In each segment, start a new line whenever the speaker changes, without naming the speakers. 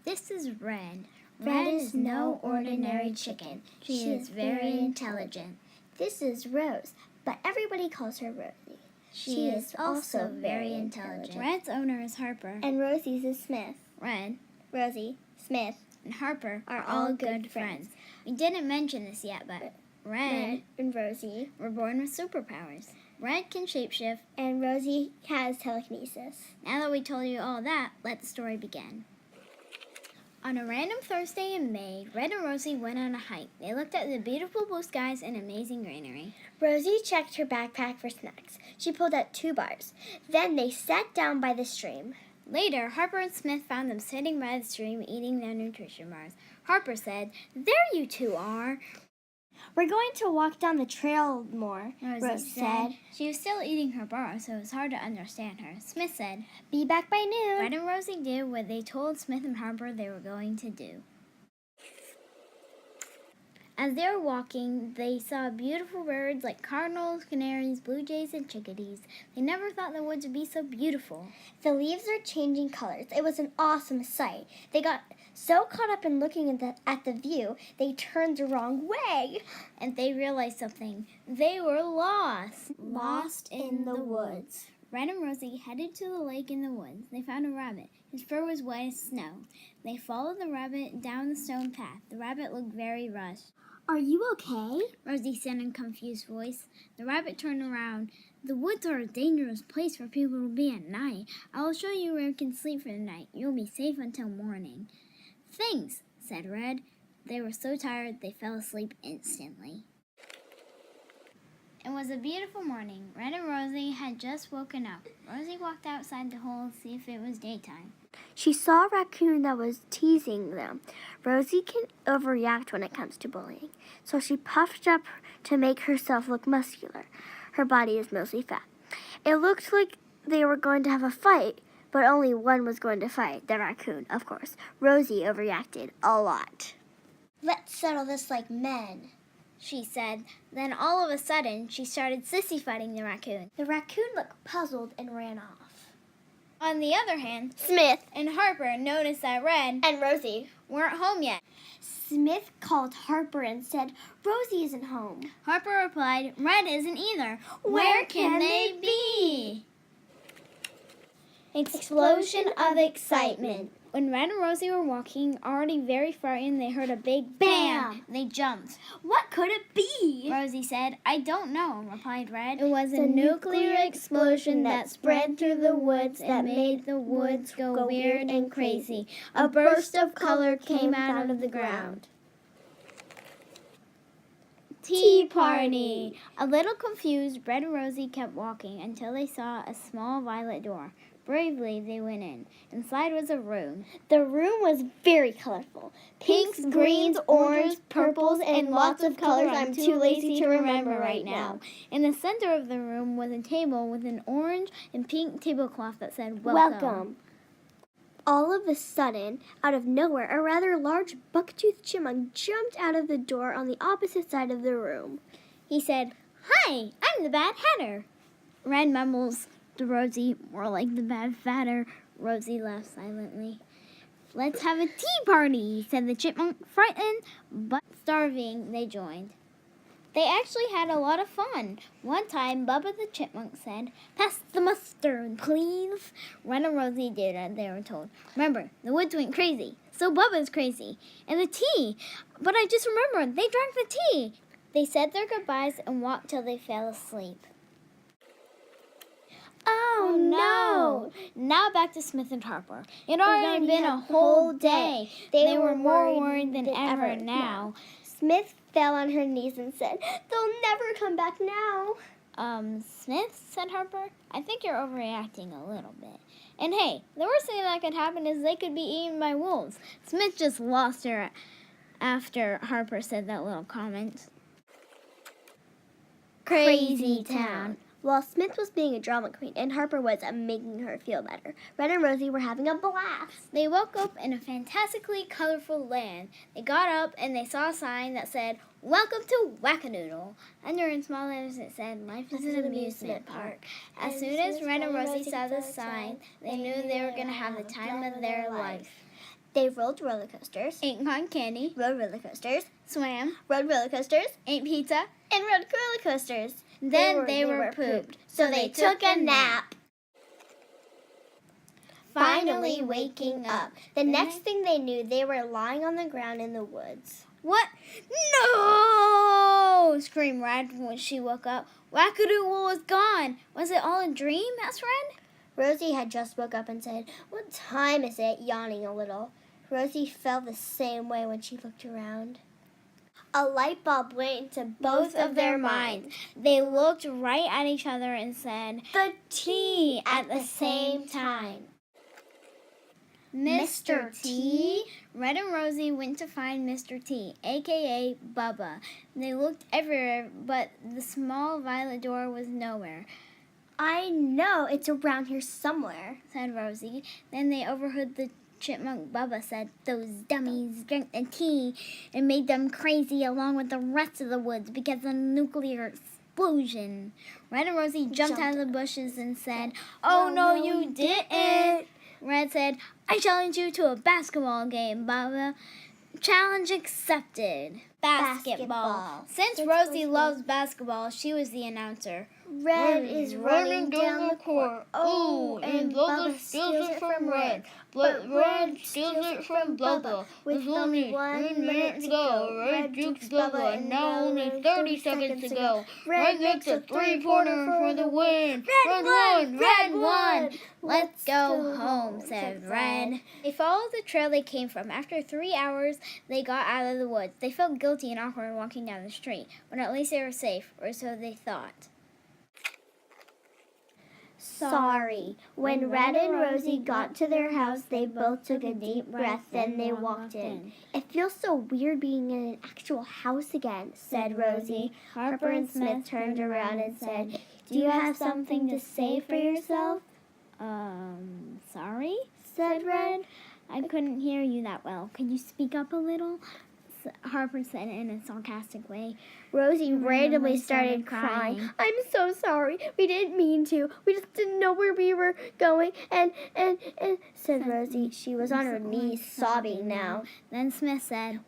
This is Red.
Red is no ordinary chicken. She is very intelligent. This is Rose, but everybody calls her Rosey.
She is also very intelligent.
Red's owner is Harper.
And Rosie's is Smith.
Red,
Rosey, Smith,
and Harper
are all good friends.
We didn't mention this yet, but Red
and Rosey
were born with superpowers. Red can shapeshift,
and Rosey has telekinesis.
Now that we told you all that, let the story begin. On a random Thursday in May, Red and Rosey went on a hike. They looked at the beautiful blue skies and amazing greenery.
Rosey checked her backpack for snacks. She pulled out 2 bars. Then they sat down by the stream.
Later, Harper and Smith found them sitting by the stream eating their nutrition bars. Harper said, "There you two are."
"We're going to walk down the trail more,"
Rosey said. She was still eating her bar, so it was hard to understand her. Smith said,
"Be back by noon."
Red and Rosey did what they told Smith and Harper they were going to do. As they were walking, they saw beautiful birds like cardinals, canaries, blue jays, and chickadees. They never thought the woods would be so beautiful.
The leaves are changing colors. It was an awesome sight. They got so caught up in looking at the view, they turned the wrong way.
And they realized something. They were lost.
Lost in the woods.
Red and Rosey headed to the lake in the woods. They found a rabbit. His fur was white as snow. They followed the rabbit down the stone path. The rabbit looked very rushed.
"Are you okay?"
Rosey said in a confused voice. The rabbit turned around. "The woods are a dangerous place for people to be at night. I will show you where you can sleep for the night. You'll be safe until morning." "Thanks," said Red. They were so tired they fell asleep instantly. It was a beautiful morning. Red and Rosey had just woken up. Rosey walked outside the hole to see if it was daytime.
She saw a raccoon that was teasing them. Rosey can overreact when it comes to bullying, so she puffed up to make herself look muscular. Her body is mostly fat. It looked like they were going to have a fight, but only one was going to fight, the raccoon, of course. Rosey overreacted a lot. "Let's settle this like men,"
she said. Then all of a sudden, she started sissy fighting the raccoon.
The raccoon looked puzzled and ran off.
On the other hand,
Smith
and Harper noticed that Red
and Rosey
weren't home yet.
Smith called Harper and said, "Rosey isn't home."
Harper replied, "Red isn't either. Where can they be?"
Explosion of excitement.
When Red and Rosey were walking, already very frightened, they heard a big bam. They jumped.
"What could it be?"
Rosey said. "I don't know," replied Red.
It was a nuclear explosion that spread through the woods that made the woods go weird and crazy. A burst of color came out of the ground.
Tea party! A little confused, Red and Rosey kept walking until they saw a small violet door. Bravely, they went in. Inside was a room.
The room was very colorful. Pinks, greens, oranges, purples, and lots of colors I'm too lazy to remember right now.
In the center of the room was a table with an orange and pink tablecloth that said,
"Welcome." All of a sudden, out of nowhere, a rather large buck-toothed chipmunk jumped out of the door on the opposite side of the room.
He said, "Hi, I'm the Bad Hatter." Red mumbles to Rosey, "More like the Bad Fatter." Rosey laughed silently. "Let's have a tea party," said the chipmunk. Frightened but starving, they joined. They actually had a lot of fun. One time, Bubba the chipmunk said, "Pass the mustard, please." Red and Rosey did as they were told. Remember, the woods went crazy, so Bubba's crazy. And the tea! But I just remembered, they drank the tea! They said their goodbyes and walked till they fell asleep.
Oh no!
Now back to Smith and Harper. It had already been a whole day. They were more worried than ever now.
Smith fell on her knees and said, "They'll never come back now."
Smith, said Harper, "I think you're overreacting a little bit. And hey, the worst thing that could happen is they could be eaten by wolves." Smith just lost her after Harper said that little comment. Crazy town.
While Smith was being a drama queen and Harper was making her feel better, Red and Rosey were having a blast.
They woke up in a fantastically colorful land. They got up and they saw a sign that said, "Welcome to Wackadoodle." Under in small letters it said, "Life is an amusement park." As soon as Red and Rosey saw the sign, they knew they were going to have the time of their life.
They rode roller coasters,
ate cotton candy,
rode roller coasters,
swam,
rode roller coasters,
ate pizza,
and rode roller coasters.
then they were pooped.
So they took a nap. Finally waking up. The next thing they knew, they were lying on the ground in the woods.
What? No! Screamed Red when she woke up. Wackadoodle was gone. Was it all a dream? Asked Red.
Rosey had just woke up and said, "What time is it?" yawning a little. Rosey felt the same way when she looked around. A light bulb went into both of their minds.
They looked right at each other and said,
The
T at the same time. Mr. T? Red and Rosey went to find Mr. T, a.k.a. Bubba. They looked everywhere, but the small violet door was nowhere.
"I know, it's around here somewhere,"
said Rosey. Then they overheard the chipmunk Bubba said, "Those dummies drank the tea and made them crazy along with the rest of the woods because of the nuclear explosion." Red and Rosey jumped out of the bushes and said, "Oh, no, you didn't." Red said, "I challenge you to a basketball game, Bubba. Challenge accepted." Basketball. Since Rosey loves basketball, she was the announcer.
Red is running down the court. Oh, and Bubba steals it from Red. But Red steals it from Bubba. With only 1 minute to go, Red jukes Bubba, and now only 30 seconds to go. Red makes a three-pointer for the win. Red won!
Let's go home, said Red. They followed the trail they came from. After 3 hours, they got out of the woods. They felt guilty and awkward walking down the street, but at least they were safe, or so they thought.
Sorry. When Red and Rosey got to their house, they both took a deep breath, then they walked in. "It feels so weird being in an actual house again," said Rosey. Harper and Smith turned around and said, "Do you have something to say for yourself?"
Sorry?
said Red.
I couldn't hear you that well. Could you speak up a little? Harper said in a sarcastic way.
Rosey randomly started crying. "I'm so sorry. We didn't mean to. We just didn't know where we were going. And said Rosey. She was on her knees sobbing now.
Then Smith said,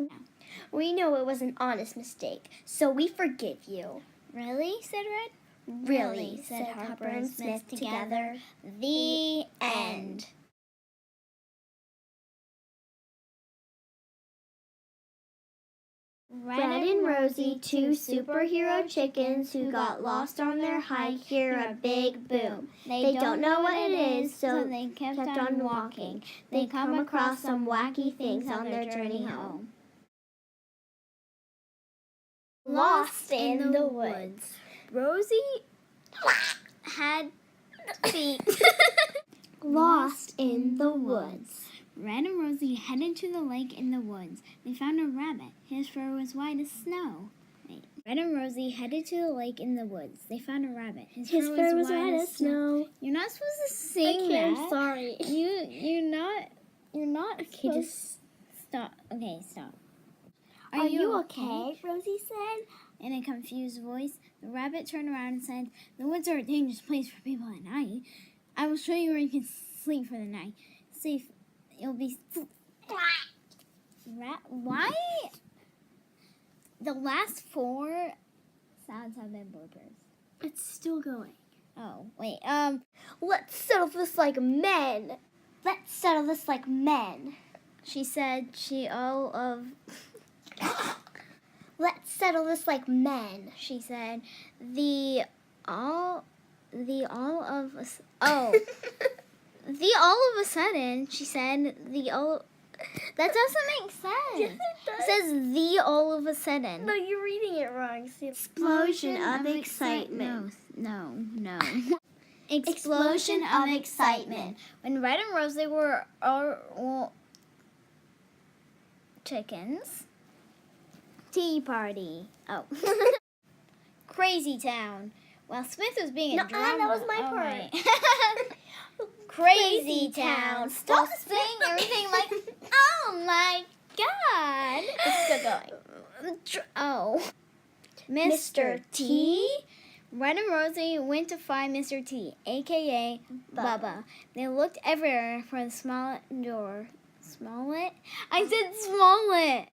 "We know it was an honest mistake, so we forgive you."
"Really?" said Red.
"Really," said Harper and Smith together.
The end.
Red and Rosey, two superhero chickens who got lost on their hike, hear a big boom. They don't know what it is, so
they kept
on walking. They come across some wacky things on their journey home. Lost in the woods.
Rosey had feet.
Lost in the woods.
Red and Rosey headed to the lake in the woods. They found a rabbit. His fur was white as snow. Red and Rosey headed to the lake in the woods. They found a rabbit. His fur was white as snow. You're not supposed to sing that.
I'm sorry.
You're not.
Okay, just
stop. Okay, stop.
Are you okay? Rosey said.
In a confused voice, the rabbit turned around and said, "The woods are a dangerous place for people at night. I will show you where you can sleep for the night. See if you'll be..." Why? The last 4 sounds have been bloopers.
It's still going.
Oh, wait.
Let's settle this like men. Let's settle this like men.
She said
Let's settle this like men.
She said, the all of a sudden, she said, that doesn't make sense.
Yes, it does.
It says the all of a sudden.
No, you're reading it wrong. Explosion of excitement.
No. Explosion of excitement. When Red and Rosey were chickens. Tea party. Oh. Crazy town. While Smith was being a drama.
that was my part.
Right. Crazy town. Stop saying everything like, oh my God.
It's still going.
Oh. Mr. T? Red and Rosey went to find Mr. T, a.k.a. Bubba. They looked everywhere for the Smollett? I said Smollett.